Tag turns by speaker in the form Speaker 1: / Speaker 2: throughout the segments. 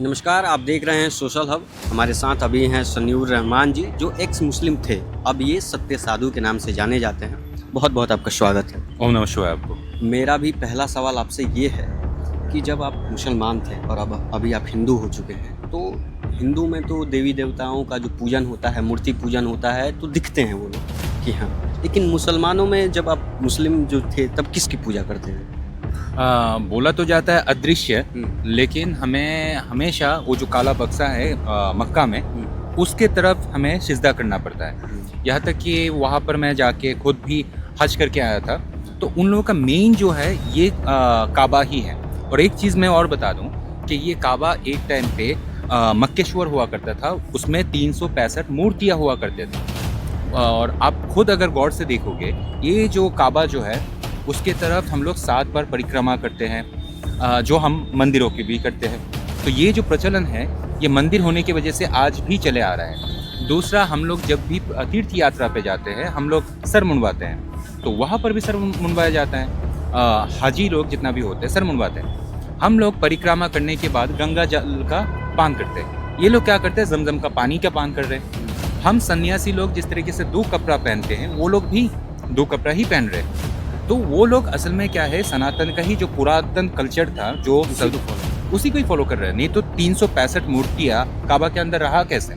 Speaker 1: नमस्कार, आप देख रहे हैं सोशल हब। हमारे साथ अभी हैं सन्यूर रहमान जी, जो एक्स मुस्लिम थे, अब ये सत्य साधु के नाम से जाने जाते हैं। बहुत बहुत आपका स्वागत है।
Speaker 2: ओम नमः शिवाय आपको।
Speaker 1: मेरा भी पहला सवाल आपसे ये है कि जब आप मुसलमान थे और अब अभी आप हिंदू हो चुके हैं, तो हिंदू में तो देवी देवताओं का जो पूजन होता है, मूर्ति पूजन होता है, तो दिखते हैं वो लोग कि हाँ, लेकिन मुसलमानों में जब आप मुस्लिम जो थे तब किसकी पूजा करते हैं?
Speaker 2: बोला तो जाता है अदृश्य, लेकिन हमें हमेशा वो जो काला बक्सा है मक्का में, उसके तरफ हमें सिजदा करना पड़ता है। यहाँ तक कि वहाँ पर मैं जाके खुद भी हज करके आया था, तो उन लोगों का मेन जो है ये काबा ही है। और एक चीज़ मैं और बता दूँ कि ये काबा एक टाइम पे मक्केश्वर हुआ करता था, उसमें 365 मूर्तियाँ हुआ करते थे। और आप खुद अगर गौर से देखोगे, ये जो काबा जो है उसके तरफ हम लोग 7 बार परिक्रमा करते हैं, जो हम मंदिरों की भी करते हैं। तो ये जो प्रचलन है, ये मंदिर होने की वजह से आज भी चले आ रहा है। दूसरा, हम लोग जब भी तीर्थ यात्रा पे जाते हैं, हम लोग सर मुंडवाते हैं, तो वहाँ पर भी सर मुंडवाया जाता है। हाजी लोग जितना भी होते हैं सर मुंडवाते हैं। हम लोग परिक्रमा करने के बाद गंगा जल का पान करते हैं। ये लोग क्या करते हैं, जमजम का पानी का पान कर रहे हैं। हम सन्यासी लोग जिस तरीके से 2 कपड़ा पहनते हैं, वो लोग भी 2 कपड़ा ही पहन रहे हैं। तो वो लोग असल में क्या है, सनातन का ही जो पुरातन कल्चर था, जो उसी को ही फॉलो कर रहे हैं। नहीं तो 365 मूर्तियाँ काबा के अंदर रहा कैसे?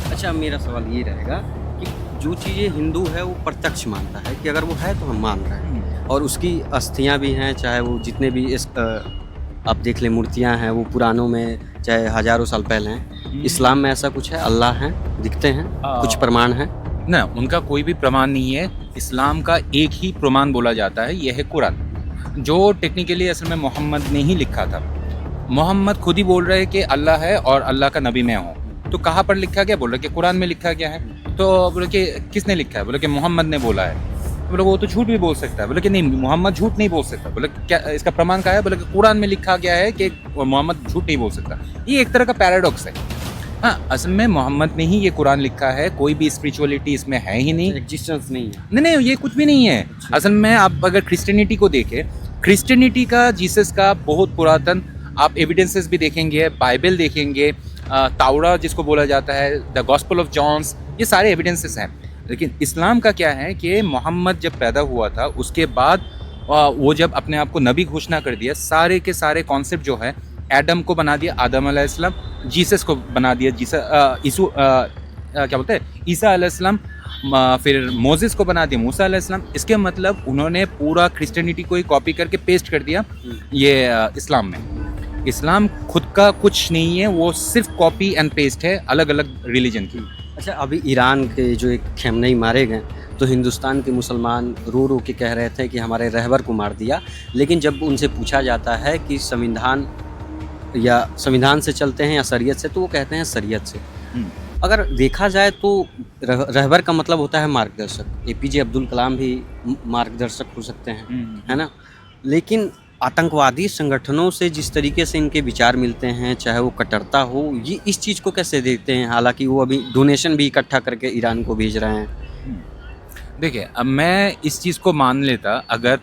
Speaker 1: अच्छा, मेरा सवाल ये रहेगा कि जो चीज़ें हिंदू है वो प्रत्यक्ष मानता है कि अगर वो है तो हम मान रहे हैं, और उसकी अस्थियाँ भी हैं, चाहे वो जितने भी आप देख लें मूर्तियाँ हैं, वो पुरानों में चाहे हज़ारों साल पहले हैं। इस्लाम में ऐसा कुछ है? अल्लाह हैं, दिखते हैं, कुछ प्रमाण हैं?
Speaker 2: ना, उनका कोई भी प्रमाण नहीं है। इस्लाम का एक ही प्रमाण बोला जाता है, यह है कुरान, जो टेक्निकली असल में मोहम्मद ने ही लिखा था। मोहम्मद खुद ही बोल रहे हैं कि अल्लाह है और अल्लाह का नबी मैं हूँ। तो कहाँ पर लिखा गया? बोल रहे कि कुरान में लिखा गया है। तो बोले कि किसने लिखा है? बोले कि मोहम्मद ने बोला है। बोले वो तो झूठ भी बोल सकता है। बोले कि नहीं, मोहम्मद झूठ नहीं बोल सकता। बोले क्या इसका प्रमाण क्या है? बोले कि कुरान में लिखा गया है कि मोहम्मद झूठ नहीं बोल सकता। ये एक तरह का पैराडॉक्स है। हाँ, असल में मोहम्मद ने ही ये कुरान लिखा है, कोई भी स्पिरिचुअलिटी इसमें है ही नहीं,
Speaker 1: एग्जिस्टेंस नहीं है।
Speaker 2: नहीं, ये कुछ भी नहीं है। असल में आप अगर क्रिश्चियनिटी को देखें, क्रिश्चियनिटी का जीसस का बहुत पुरातन आप एविडेंसेस भी देखेंगे, बाइबल देखेंगे, तावरा जिसको बोला जाता है, द गॉस्पेल ऑफ जॉन्स, ये सारे एविडेंसेस हैं। लेकिन इस्लाम का क्या है कि मोहम्मद जब पैदा हुआ था, उसके बाद वो जब अपने आप को नबी घोषणा कर दिया, सारे के सारे कॉन्सेप्ट जो है, एडम को बना दिया आदम अलैहिस्सलाम, जीसस को बना दिया क्या बोलते हैं, ईसा अलैहिस्सलाम, फिर मोसेस को बना दिया मूसा अलैहिस्सलाम। इसके मतलब उन्होंने पूरा क्रिश्चियनिटी को ही कॉपी करके पेस्ट कर दिया ये इस्लाम में। इस्लाम खुद का कुछ नहीं है, वो सिर्फ कॉपी एंड पेस्ट है अलग अलग रिलीजन की।
Speaker 1: अच्छा, अभी ईरान के जो एक खेमनेई मारे गए, तो हिंदुस्तान के मुसलमान रो रो के कह रहे थे कि हमारे रहबर को मार दिया। लेकिन जब उनसे पूछा जाता है कि संविधान से चलते हैं या शरीयत से, तो वो कहते हैं शरीयत से। अगर देखा जाए तो रहबर का मतलब होता है मार्गदर्शक। एपीजे अब्दुल कलाम भी मार्गदर्शक हो सकते हैं, है ना? लेकिन आतंकवादी संगठनों से जिस तरीके से इनके विचार मिलते हैं, चाहे वो कट्टरता हो, ये इस चीज़ को कैसे देखते हैं? हालांकि वो अभी डोनेशन भी इकट्ठा करके ईरान को भेज रहे हैं।
Speaker 2: देखिए, अब मैं इस चीज़ को मान लेता, अगर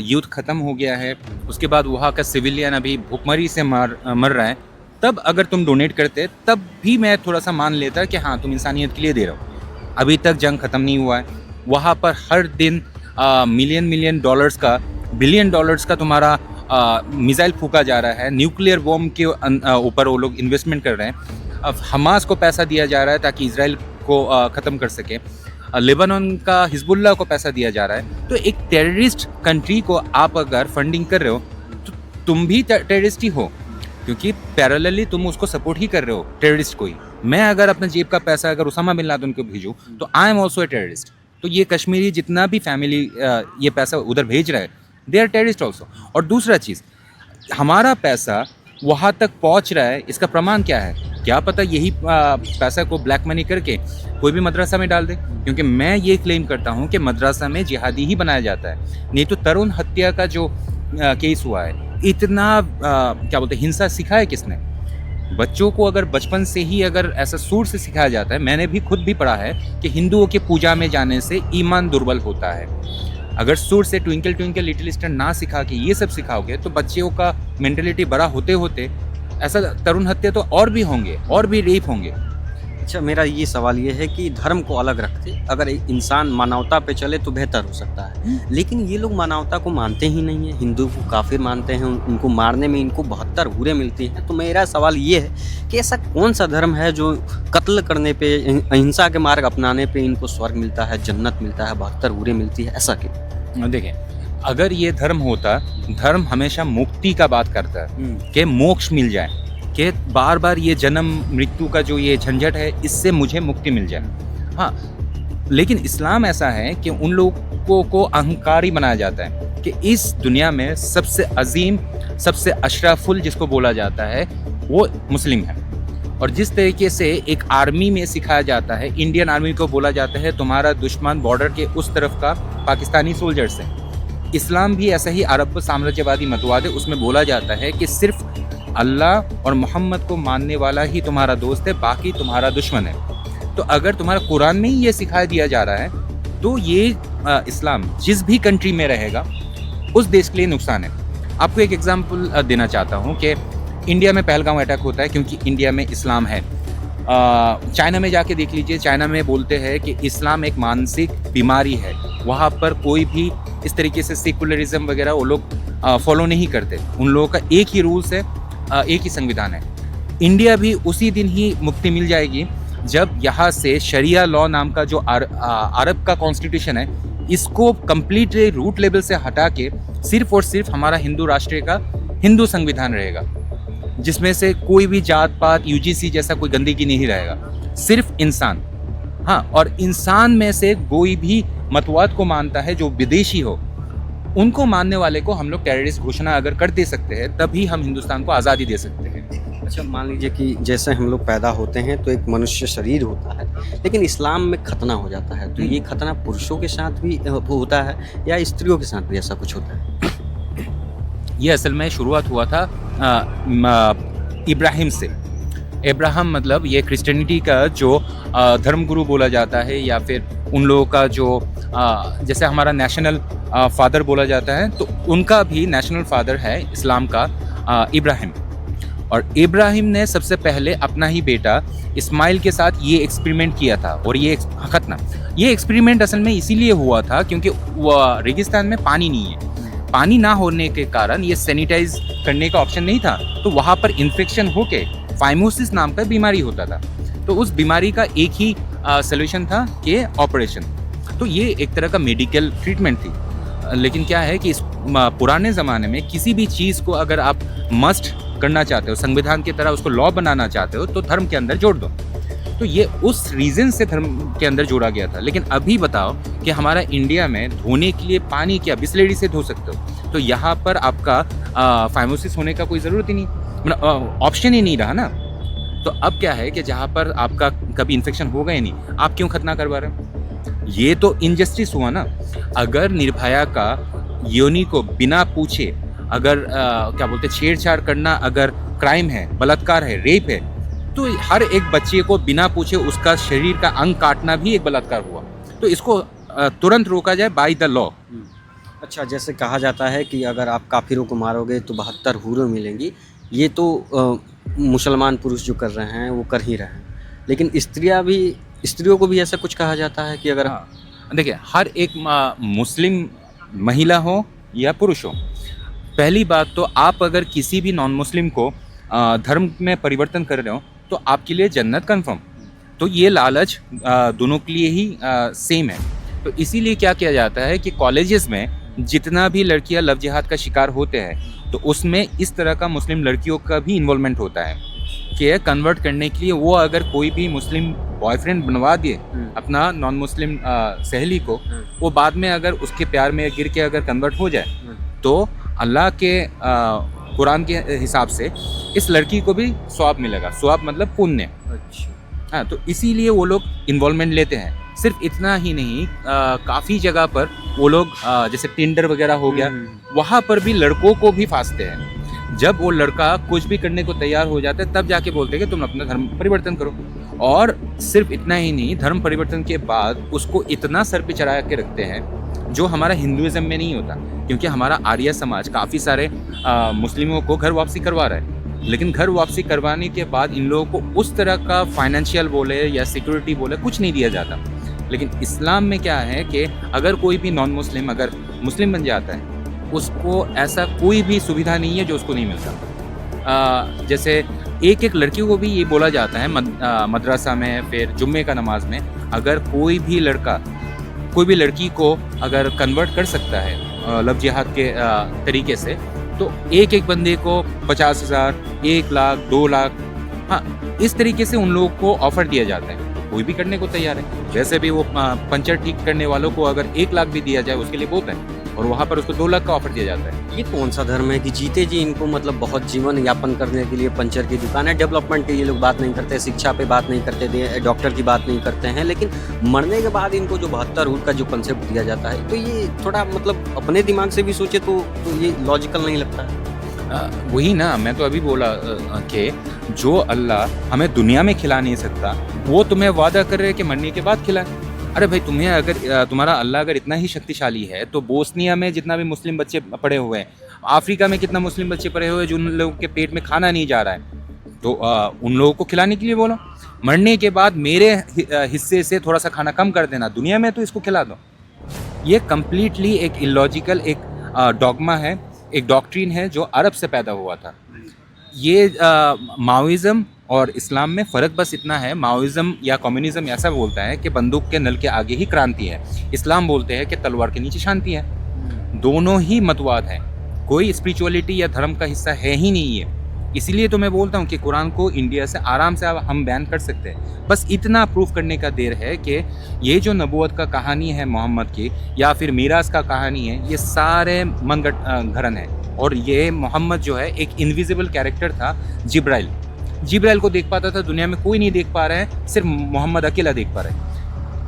Speaker 2: युद्ध ख़त्म हो गया है, उसके बाद वहाँ का सिविलियन अभी भूखमरी से मर रहा है, तब अगर तुम डोनेट करते, तब भी मैं थोड़ा सा मान लेता कि हाँ, तुम इंसानियत के लिए दे रहे हो। अभी तक जंग ख़त्म नहीं हुआ है, वहाँ पर हर दिन मिलियन डॉलर्स का, बिलियन डॉलर्स का तुम्हारा मिसाइल फूका जा रहा है, न्यूक्लियर बॉम्ब के ऊपर वो लोग इन्वेस्टमेंट कर रहे हैं। अब हमास को पैसा दिया जा रहा है ताकि इसराइल को ख़त्म कर सके। लेबनान का हिजबुल्लाह को पैसा दिया जा रहा है। तो एक टेररिस्ट कंट्री को आप अगर फंडिंग कर रहे हो, तो तुम भी टेररिस्ट ही हो, क्योंकि पैरेलली तुम उसको सपोर्ट ही कर रहे हो, टेररिस्ट को ही। मैं अगर अपने जेब का पैसा अगर उसामा बिन लादेन को भेजूँ, तो I am also a terrorist. तो ये कश्मीरी जितना भी फैमिली ये पैसा उधर भेज रहा है, दे आर टेररिस्ट ऑल्सो। और दूसरा चीज़, हमारा पैसा वहाँ तक पहुँच रहा है, इसका प्रमाण क्या है? क्या पता यही पैसा को ब्लैक मनी करके कोई भी मदरसा में डाल दे। क्योंकि मैं ये क्लेम करता हूँ कि मदरसा में जिहादी ही बनाया जाता है। नहीं तो तरुण हत्या का जो केस हुआ है, इतना क्या बोलते हैं, हिंसा सिखाया किसने? बच्चों को अगर बचपन से ही अगर ऐसा सूर से सिखाया जाता है, मैंने भी खुद भी पढ़ा है कि हिंदुओं के पूजा में जाने से ईमान दुर्बल होता है। अगर सूर से ट्विंकल ट्विंकल लिटिल स्टार ना सिखा के ये सब सिखाओगे, तो बच्चों का मेंटलिटी बड़ा होते होते ऐसा तरुण हत्या तो और भी होंगे, और भी रेप होंगे।
Speaker 1: अच्छा, मेरा ये सवाल ये है कि धर्म को अलग रखते अगर एक इंसान मानवता पे चले तो बेहतर हो सकता है, लेकिन ये लोग मानवता को मानते ही नहीं है, हिंदू को काफिर मानते हैं, उनको मारने में इनको 72 हूरें मिलती हैं। तो मेरा सवाल ये है कि ऐसा कौन सा धर्म है जो कत्ल करने पे, अहिंसा के मार्ग अपनाने पे इनको स्वर्ग मिलता है, जन्नत मिलता है, 72 हूरें मिलती है, ऐसा क्यों?
Speaker 2: देखिए, अगर ये धर्म होता, धर्म हमेशा मुक्ति का बात करता है कि मोक्ष मिल जाए, कि बार बार ये जन्म मृत्यु का जो ये झंझट है, इससे मुझे मुक्ति मिल जाए। हाँ, लेकिन इस्लाम ऐसा है कि उन लोगों को अहंकारी बनाया जाता है कि इस दुनिया में सबसे अजीम, सबसे अशरफुल जिसको बोला जाता है वो मुस्लिम है। और जिस तरीके से एक आर्मी में सिखाया जाता है, इंडियन आर्मी को बोला जाता है तुम्हारा दुश्मन बॉर्डर के उस तरफ का पाकिस्तानी सोल्जर्स है, इस्लाम भी ऐसा ही अरब साम्राज्यवादी मतवाद है, उसमें बोला जाता है कि सिर्फ अल्लाह और मोहम्मद को मानने वाला ही तुम्हारा दोस्त है, बाकी तुम्हारा दुश्मन है। तो अगर तुम्हारा कुरान में ही ये सिखाया दिया जा रहा है तो ये इस्लाम जिस भी कंट्री में रहेगा उस देश के लिए नुकसान है। आपको एक एग्जांपल देना चाहता हूँ कि इंडिया में पहलगाम अटैक होता है क्योंकि इंडिया में इस्लाम है। चाइना में जाके देख लीजिए, चाइना में बोलते हैं कि इस्लाम एक मानसिक बीमारी है, वहाँ पर कोई भी इस तरीके से सेकुलरिज्म वगैरह वो लोग फॉलो नहीं करते, उन लोगों का एक ही रूल्स है, एक ही संविधान है। इंडिया भी उसी दिन ही मुक्ति मिल जाएगी जब यहाँ से शरिया लॉ नाम का जो अरब का कॉन्स्टिट्यूशन है, इसको कंप्लीटली रूट लेवल से हटा के सिर्फ और सिर्फ हमारा हिंदू राष्ट्र का हिंदू संविधान रहेगा, जिसमें से कोई भी जात पात यूजीसी जैसा कोई गंदगी नहीं रहेगा, सिर्फ इंसान। हाँ, और इंसान में से कोई भी मतवाद को मानता है जो विदेशी हो, उनको मानने वाले को हम लोग टेररिस्ट घोषणा अगर कर दे सकते हैं, तभी हम हिंदुस्तान को आज़ादी दे सकते हैं।
Speaker 1: अच्छा, मान लीजिए कि जैसे हम लोग पैदा होते हैं तो एक मनुष्य शरीर होता है, लेकिन इस्लाम में खतना हो जाता है, तो ये खतना पुरुषों के साथ भी होता है या स्त्रियों के साथ भी ऐसा कुछ होता है?
Speaker 2: ये असल में शुरुआत हुआ था इब्राहिम से। इब्राहिम मतलब ये क्रिश्चियनिटी का जो धर्मगुरु बोला जाता है, या फिर उन लोगों का जो जैसे हमारा नेशनल फादर बोला जाता है, तो उनका भी नेशनल फादर है इस्लाम का इब्राहिम। और इब्राहिम ने सबसे पहले अपना ही बेटा इस्माइल के साथ ये एक्सपेरिमेंट किया था। और ये खतना, ये एक्सपेरिमेंट असल में इसीलिए हुआ था क्योंकि रेगिस्तान में पानी नहीं है, पानी ना होने के कारण ये सैनिटाइज करने का ऑप्शन नहीं था, तो वहाँ पर इन्फेक्शन होके फाइमोसिस नाम का बीमारी होता था। तो उस बीमारी का एक ही सॉल्यूशन था कि ऑपरेशन। तो ये एक तरह का मेडिकल ट्रीटमेंट थी। लेकिन क्या है कि इस पुराने ज़माने में किसी भी चीज़ को अगर आप मस्ट करना चाहते हो, संविधान की तरह उसको लॉ बनाना चाहते हो, तो धर्म के अंदर जोड़ दो। तो ये उस रीज़न से धर्म के अंदर जोड़ा गया था। लेकिन अभी बताओ कि हमारा इंडिया में धोने के लिए पानी क्या बिस्लेरी से धो सकते हो, तो यहाँ पर आपका फाइमोसिस होने का कोई ज़रूरत ही नहीं, मतलब ऑप्शन ही नहीं रहा ना। तो अब क्या है कि जहाँ पर आपका कभी इन्फेक्शन होगा ही नहीं, आप क्यों खतना करवा रहे हो? ये तो इनजस्टिस हुआ ना। अगर निर्भया का योनि को बिना पूछे अगर क्या बोलते छेड़छाड़ करना अगर क्राइम है, बलात्कार है, रेप है, तो हर एक बच्चे को बिना पूछे उसका शरीर का अंग काटना भी एक बलात्कार हुआ। तो इसको तुरंत रोका जाए बाय द लॉ।
Speaker 1: अच्छा, जैसे कहा जाता है कि अगर आप काफिरों को मारोगे तो 72 हूरें मिलेंगी, ये तो मुसलमान पुरुष जो कर रहे हैं वो कर ही रहे हैं, लेकिन स्त्रियों को भी ऐसा कुछ कहा जाता है कि अगर
Speaker 2: देखिए, हर एक मुस्लिम महिला हो या पुरुष हो, पहली बात तो आप अगर किसी भी नॉन मुस्लिम को धर्म में परिवर्तन कर रहे हो तो आपके लिए जन्नत कंफर्म। तो ये लालच दोनों के लिए ही सेम है। तो इसीलिए क्या किया जाता है कि कॉलेजेस में जितना भी लड़कियां लव जिहाद का शिकार होते हैं, तो उसमें इस तरह का मुस्लिम लड़कियों का भी इन्वॉल्वमेंट होता है कि कन्वर्ट करने के लिए वो अगर कोई भी मुस्लिम बॉयफ्रेंड बनवा दिए अपना नॉन मुस्लिम सहेली को, वो बाद में अगर उसके प्यार में गिर के अगर कन्वर्ट हो जाए, तो अल्लाह के कुरान के हिसाब से इस लड़की को भी स्वाब मिलेगा। स्वाब मतलब पुण्य।
Speaker 1: अच्छा,
Speaker 2: हाँ, तो इसीलिए वो लोग इन्वॉल्वमेंट लेते हैं। सिर्फ इतना ही नहीं, काफ़ी जगह पर वो लोग जैसे टिंडर वगैरह हो गया, वहाँ पर भी लड़कों को भी फांसते हैं। जब वो लड़का कुछ भी करने को तैयार हो जाता है, तब जाके बोलते हैं कि तुम अपना धर्म परिवर्तन करो। और सिर्फ इतना ही नहीं, धर्म परिवर्तन के बाद उसको इतना सर पे चढ़ा के रखते हैं जो हमारा हिंदुइज्म में नहीं होता, क्योंकि हमारा आर्य समाज काफ़ी सारे मुस्लिमों को घर वापसी करवा रहा है। लेकिन घर वापसी करवाने के बाद इन लोगों को उस तरह का फाइनेंशियल बोले या सिक्योरिटी बोले कुछ नहीं दिया जाता। लेकिन इस्लाम में क्या है कि अगर कोई भी नॉन मुस्लिम अगर मुस्लिम बन जाता है, उसको ऐसा कोई भी सुविधा नहीं है जो उसको नहीं मिलता। जैसे एक एक लड़की को भी ये बोला जाता है मदरसा में, फिर जुम्मे का नमाज में, अगर कोई भी लड़का कोई भी लड़की को अगर कन्वर्ट कर सकता है लव जिहाद के तरीके से, तो एक एक बंदे को 50,000, 1 लाख, 2 लाख, हाँ इस तरीके से उन लोगों को ऑफ़र दिया जाता है। कोई भी करने को तैयार है। वैसे भी वो पंचर ठीक करने वालों को अगर 1 लाख भी दिया जाए उसके लिए बहुत है, और वहाँ पर उसको 2 लाख का ऑफर दिया जाता है।
Speaker 1: ये कौन सा धर्म है कि जीते जी इनको मतलब बहुत जीवन यापन करने के लिए पंचर की दुकान है, डेवलपमेंट की ये लोग बात नहीं करते, शिक्षा पे बात नहीं करते, डॉक्टर की बात नहीं करते हैं, लेकिन मरने के बाद इनको जो 72 ऊँट का जो कंसेप्ट दिया जाता है, तो ये थोड़ा मतलब अपने दिमाग से भी सोचे तो ये लॉजिकल नहीं लगता है।
Speaker 2: वही ना, मैं तो अभी बोला कि जो अल्लाह हमें दुनिया में खिला नहीं सकता, वो तुम्हें वादा कर रहे हैं कि मरने के बाद खिलाए। अरे भाई, तुम्हें अगर तुम्हारा अल्लाह अगर इतना ही शक्तिशाली है, तो बोस्निया में जितना भी मुस्लिम बच्चे पड़े हुए हैं, अफ्रीका में कितना मुस्लिम बच्चे पड़े हुए हैं जो उन लोगों के पेट में खाना नहीं जा रहा है, तो उन लोगों को खिलाने के लिए बोलो। मरने के बाद मेरे हिस्से से थोड़ा सा खाना कम कर देना, दुनिया में तो इसको खिला दो। ये कम्प्लीटली एक इलॉजिकल एक डॉगमा है, एक डॉक्ट्रिन है जो अरब से पैदा हुआ था। ये माओइज़्म और इस्लाम में फ़र्क बस इतना है, माओइज़्म या कम्युनिज़्म ऐसा बोलता है कि बंदूक के नल के आगे ही क्रांति है, इस्लाम बोलते हैं कि तलवार के नीचे शांति है। दोनों ही मतवाद हैं, कोई स्पिरिचुअलिटी या धर्म का हिस्सा है ही नहीं है। इसीलिए तो मैं बोलता हूँ कि कुरान को इंडिया से आराम से हम बैन कर सकते हैं। बस इतना प्रूफ करने का देर है कि ये जो नबूवत का कहानी है मोहम्मद की, या फिर मीरास का कहानी है, ये सारे मनगढ़ंत है। और ये मोहम्मद जो है एक इनविजिबल कैरेक्टर था, जिब्राइल को देख पाता था, दुनिया में कोई नहीं देख पा रहा है, सिर्फ मोहम्मद अकेला देख पा रहा है।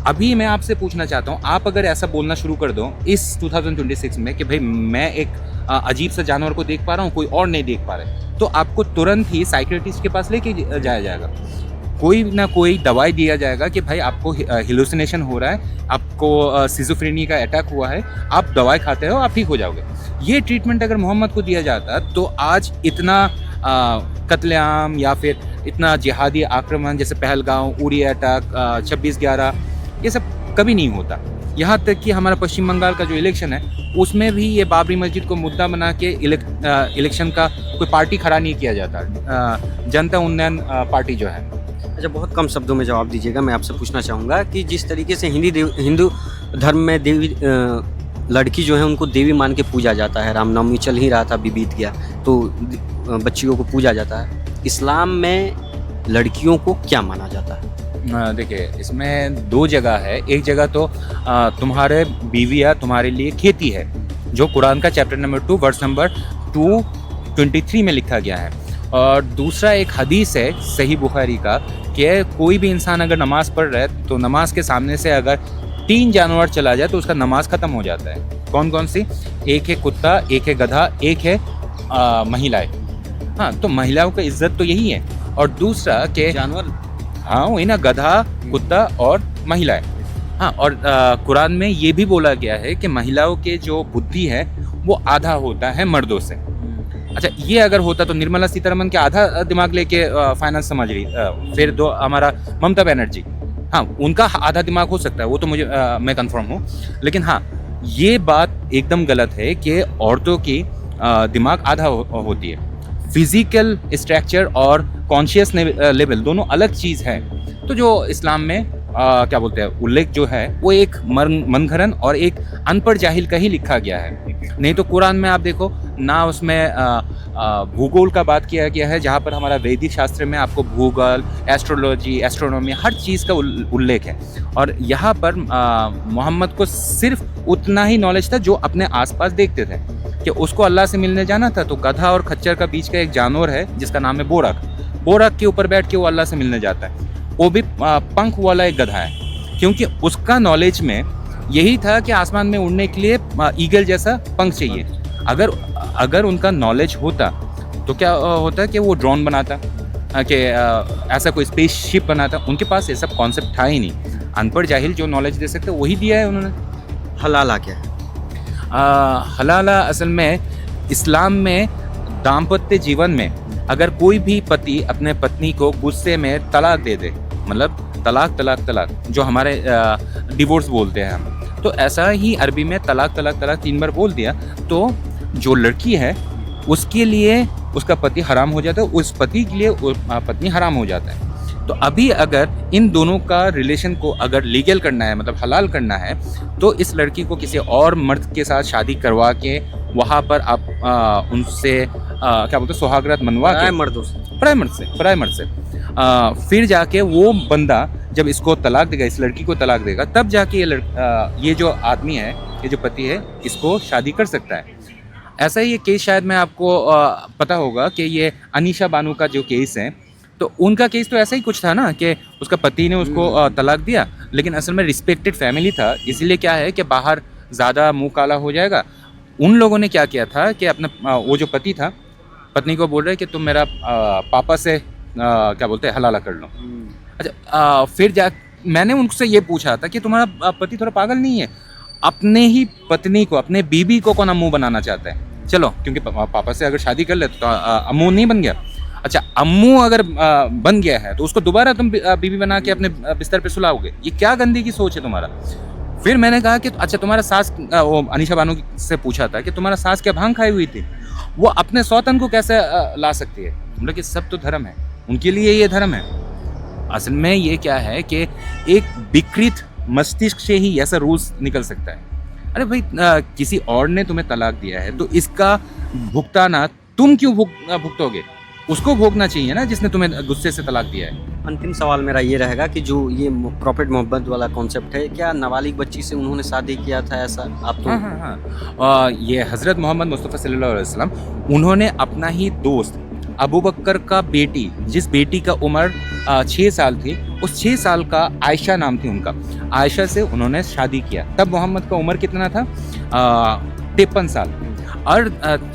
Speaker 2: अभी मैं आपसे पूछना चाहता हूँ, आप अगर ऐसा बोलना शुरू कर दो इस 2026 में कि भाई मैं एक अजीब सा जानवर को देख पा रहा हूँ, कोई और नहीं देख पा रहा है, तो आपको तुरंत ही साइकियाट्रिस्ट के पास लेके जाया जाएगा। कोई ना कोई दवाई दिया जाएगा कि भाई आपको हेलुसिनेशन हो रहा है, आपको सिजोफ्रेनिया का अटैक हुआ है, आप दवाई खाते हो, आप ठीक हो जाओगे। ये ट्रीटमेंट अगर मोहम्मद को दिया जाता तो आज इतना कत्लेआम या फिर इतना जिहादी आक्रमण जैसे पहलगांव, उरी अटैक, 26/11, ये सब कभी नहीं होता। यहाँ तक कि हमारा पश्चिम बंगाल का जो इलेक्शन है, उसमें भी ये बाबरी मस्जिद को मुद्दा बना के इलेक्शन का कोई पार्टी खड़ा नहीं किया जाता, जनता उन्नयन पार्टी जो है।
Speaker 1: अच्छा, बहुत कम शब्दों में जवाब दीजिएगा। मैं आपसे पूछना चाहूँगा कि जिस तरीके से हिंदू धर्म में देवी लड़की जो है उनको देवी मान के पूजा जाता है, रामनवमी चल ही रहा था, अभी बीत गया, तो बच्चियों को पूजा जाता है। इस्लाम में लड़कियों को क्या माना जाता है?
Speaker 2: देखिए, इसमें 2 जगह है। एक जगह तो तुम्हारे बीवियाँ तुम्हारे लिए खेती है, जो कुरान का चैप्टर नंबर 2 वर्स नंबर 223 में लिखा गया है। और दूसरा एक हदीस है सही बुखारी का कि कोई भी इंसान अगर नमाज़ पढ़ रहा है तो नमाज के सामने से अगर 3 जानवर चला जाए तो उसका नमाज ख़त्म हो जाता है। कौन कौन सी? एक है कुत्ता, एक है गधा, एक है महिलाएं। हाँ, तो महिलाओं का इज्जत तो यही है। और दूसरा कि
Speaker 1: जानवर,
Speaker 2: हाँ वही ना, गधा, कुत्ता और महिलाएं। हाँ, और कुरान में ये भी बोला गया है कि महिलाओं के जो बुद्धि है वो आधा होता है मर्दों से। अच्छा, ये अगर होता तो निर्मला सीतारमन के आधा दिमाग लेके फाइनेंस समझ रही, फिर दो हमारा ममता बनर्जी, हाँ उनका आधा दिमाग हो सकता है, वो तो मुझे मैं कंफर्म हूँ। लेकिन हाँ, ये बात एकदम गलत है कि औरतों की दिमाग आधा होती है। फिजिकल स्ट्रक्चर और कॉन्शियस लेवल दोनों अलग चीज़ है। तो जो इस्लाम में क्या बोलते हैं उल्लेख जो है वो एक मनगढ़ंत और एक अनपढ़ जाहिल का ही लिखा गया है। नहीं तो कुरान में आप देखो ना, उसमें भूगोल का बात किया गया है, जहाँ पर हमारा वैदिक शास्त्र में आपको भूगोल, एस्ट्रोलॉजी, एस्ट्रोनॉमी हर चीज़ का उल्लेख है। और यहाँ पर मोहम्मद को सिर्फ उतना ही नॉलेज था जो अपने आसपास देखते थे कि उसको अल्लाह से मिलने जाना था। तो गधा और खच्चर का बीच का एक जानवर है जिसका नाम है बोरक के ऊपर बैठ के वो अल्लाह से मिलने जाता है। वो भी पंख वाला एक गधा है, क्योंकि उसका नॉलेज में यही था कि आसमान में उड़ने के लिए ईगल जैसा पंख चाहिए। अगर उनका नॉलेज होता तो क्या होता कि वो ड्रोन बनाता, कि ऐसा कोई स्पेसशिप बनाता। उनके पास ये सब कॉन्सेप्ट था ही नहीं। अनपढ़ जाहिल जो नॉलेज दे सकते वही दिया है उन्होंने।
Speaker 1: हलाला क्या है?
Speaker 2: हलाला असल में इस्लाम में दाम्पत्य जीवन में अगर कोई भी पति अपने पत्नी को गुस्से में तलाक दे दे, मतलब तलाक तलाक तलाक, जो हमारे डिवोर्स बोलते हैं हम, तो ऐसा ही अरबी में तलाक तलाक तलाक 3 बार बोल दिया, तो जो लड़की है उसके लिए उसका पति हराम हो जाता है, उस पति के लिए पत्नी हराम हो जाता है। तो अभी अगर इन दोनों का रिलेशन को अगर लीगल करना है, मतलब हलाल करना है, तो इस लड़की को किसी और मर्द के साथ शादी करवा के वहाँ पर आप उनसे क्या बोलते हैं, सुहागरात मनवा के, पराए मर्द से फिर जाके वो बंदा जब इसको तलाक देगा, इस लड़की को तलाक देगा, तब जाके ये जो आदमी है, ये जो पति है, इसको शादी कर सकता है। ऐसा ही ये केस शायद मैं आपको पता होगा कि ये अनीशा बानो का जो केस है, तो उनका केस तो ऐसा ही कुछ था ना कि उसका पति ने उसको तलाक दिया, लेकिन असल में रिस्पेक्टेड फैमिली था, इसलिए क्या है कि बाहर ज़्यादा मुंह काला हो जाएगा। उन लोगों ने क्या किया था कि अपना वो जो पति था, पत्नी को बोल रहे कि तुम मेरा पापा से क्या बोलते हैं, हलाला कर लो। अच्छा, फिर मैंने उनसे ये पूछा था कि तुम्हारा पति थोड़ा पागल नहीं है, अपने ही पत्नी को, अपने बीबी को कौन अम्मू बनाना चाहता है? चलो, क्योंकि पापा से अगर शादी कर ले तो अम्मू नहीं बन गया। अच्छा, अम्मू अगर बन गया है तो उसको दोबारा तुम बीबी बना के अपने बिस्तर पे सुलाओगे? ये क्या गंदी की सोच है तुम्हारा। फिर मैंने कहा कि अच्छा, तुम्हारा सास, वो अनीशा बानो से पूछा था कि तुम्हारा सास क्या भांग खाई हुई थी, वो अपने सौतन को कैसे ला सकती है? मतलब कि सब तो धर्म है, उनके लिए ये धर्म है। असल में ये क्या है कि एक विकृत मस्तिष्क से ही ऐसा रूल्स निकल सकता है। अरे भाई, किसी और ने तुम्हें तलाक दिया है तो इसका भुगताना तुम क्यों भुगतोगे? उसको भोगना चाहिए ना, जिसने तुम्हें गुस्से से तलाक दिया है।
Speaker 1: अंतिम सवाल मेरा ये रहेगा कि जो ये प्रॉफिट मोहब्बत वाला कॉन्सेप्ट है, क्या नाबालिग बच्ची से उन्होंने शादी किया था ऐसा? आप तो
Speaker 2: हाँ। ये हज़रत मोहम्मद मुस्तफ़ा सल्लल्लाहु अलैहि वसल्लम, उन्होंने अपना ही दोस्त अबू बकर का बेटी, जिस बेटी का उम्र 6 साल थी, उस 6 साल का आयशा नाम थी उनका, आयशा से उन्होंने शादी किया। तब मोहम्मद का उम्र कितना था? 53 साल। और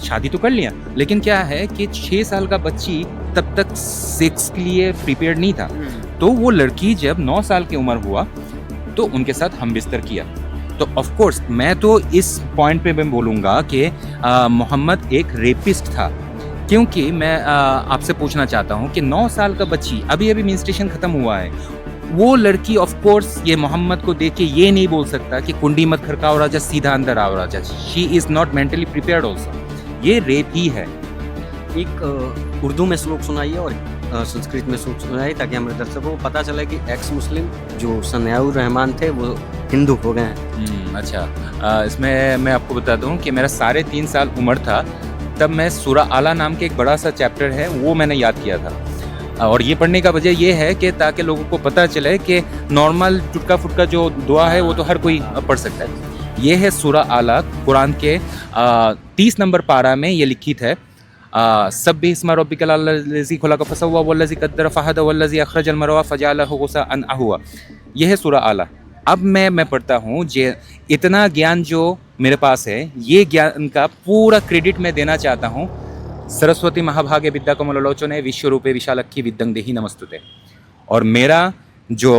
Speaker 2: शादी तो कर लिया, लेकिन क्या है कि 6 साल का बच्ची तब तक सेक्स के लिए प्रिपेयर्ड नहीं था। तो वो लड़की जब 9 साल की उम्र हुआ तो उनके साथ हम बिस्तर किया। तो ऑफ कोर्स मैं तो इस पॉइंट पे मैं बोलूँगा कि मोहम्मद एक रेपिस्ट था, क्योंकि मैं आपसे पूछना चाहता हूँ कि 9 साल का बच्ची, अभी अभी मेंस्ट्रुएशन ख़त्म हुआ है, वो लड़की ऑफ कोर्स ये मोहम्मद को देख के ये नहीं बोल सकता कि कुंडी मत खड़काओ राजा, सीधा अंदर आओ राजा। She is not mentally prepared also. ये रेप ही है।
Speaker 1: एक उर्दू में श्लोक सुनाइए और संस्कृत में श्लोक सुनाइए, ताकि हमारे दर्शकों को पता चले कि एक्स मुस्लिम जो सनाउर रहमान थे वो हिंदू हो गए हैं।
Speaker 2: अच्छा, इसमें मैं आपको बता दूं कि मेरा 3.5 साल उम्र था, तब मैं सूरा आला नाम के एक बड़ा सा चैप्टर है वो मैंने याद किया था। और ये पढ़ने का वजह ये है कि ताकि लोगों को पता चले कि नॉर्मल टुटका फुटका जो दुआ है वो तो हर कोई पढ़ सकता है। ये है सूरा आला, कुरान के 30 नंबर पारा में ये लिखित है। सब्बिह इस्मा रब्बिकल अल्लज़ी खलक़ फसव्वा वल्लज़ी क़द्दर फ़हदा वल्लज़ी अख़रजल मरवा फ़जअलहु गुसाअन अहवा। यह है सूरा आला। अब मैं पढ़ता हूँ, जे इतना ज्ञान जो मेरे पास है, ये ज्ञान का पूरा क्रेडिट मैं देना चाहता हूँ सरस्वती महाभागे विद्या कमलोचने विश्व रूपे विशालक्षी विद्यं देहि नमस्तुते। और मेरा जो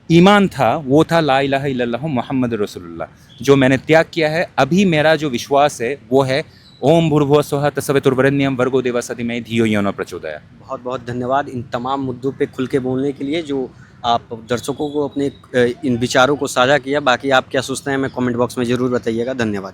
Speaker 2: ईमान था वो था ला इलाहा इल्लल्लाहु मुहम्मद रसूलुल्लाह। जो मैंने त्याग किया है, अभी मेरा जो विश्वास है वो है ओम भूर्भुवः स्वः तत्सवितुर्वरेण्यम भर्गो देवस्य धीमहि धियो यो न प्रचोदयात्।
Speaker 1: बहुत बहुत धन्यवाद इन तमाम मुद्दों पे खुल के बोलने के लिए, जो आप दर्शकों को अपने इन विचारों को साझा किया। बाकी आप क्या सोचते हैं हमें कमेंट बॉक्स में ज़रूर बताइएगा। धन्यवाद।